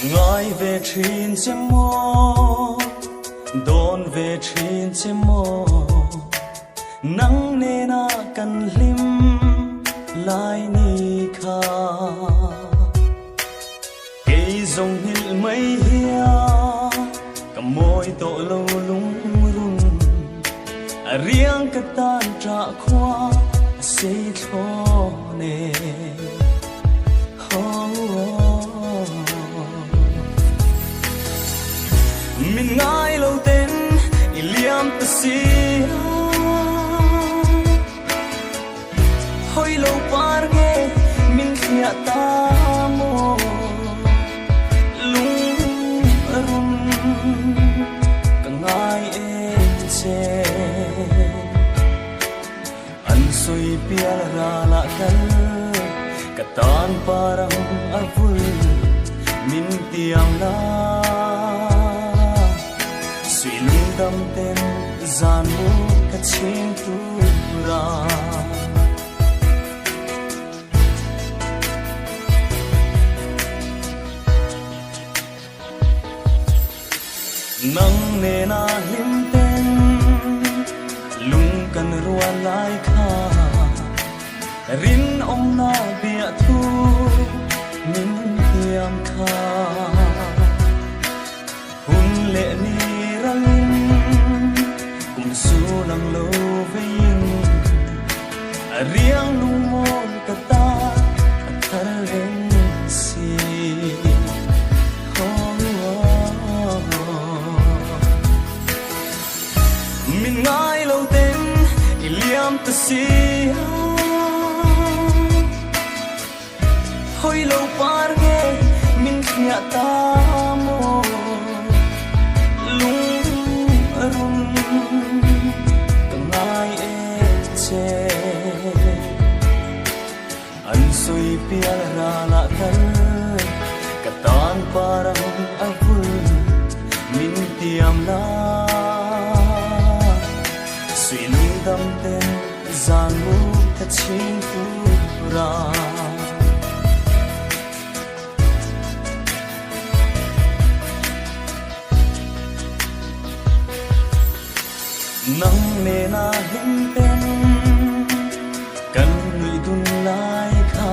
ngài về trên chém mô đón về trên chém mô nắng nên na cần lim lại ni kha cây dòng hil mây hia cầm môi tổ lâu lung run riêng cái tan trả khoa sẽ thô nè mình ngài lâu tên liam ta sia hoi lâu par ge mình khia ta mo lung run ka ngai e che an soi pia ra la kal ka tan parang avul min tiang la đam tên gian mu cả chiến tu ra nang ne na lim tên lung kan ruan lai kha rin om na bia thu min tiam kha hun lệ ni nang lo vein riang lung mon kata thar ren si min ngai lo ten iliam ta si hoi lo par ge min khia ta mo lung run an soi pia ra la kal ka tan parang avul min tiam la sui lung dam ten zan mu ka chin tu ra nang ne na hin ten kan lui dun lai kha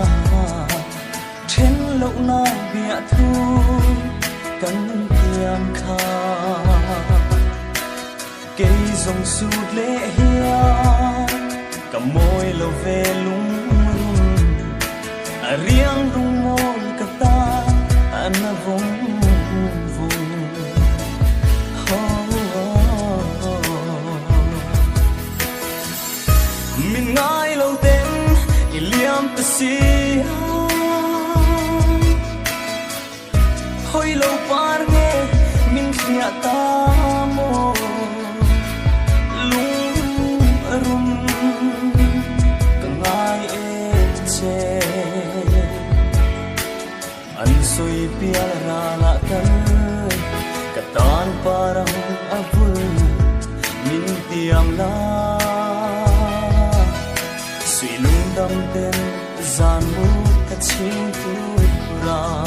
then lo na bia thu kan tiam kha cây dòng sút lệ hia cả môi lo về lung riang rung môi cả ta an vong mình ngài lâu tên liam ta sia hoi lâu par ge mình khia ta mo lung run ka ngai e che an soi pia ra la kal ka tan parang avul min tiam la đam tên gian mu cả chiến tu ra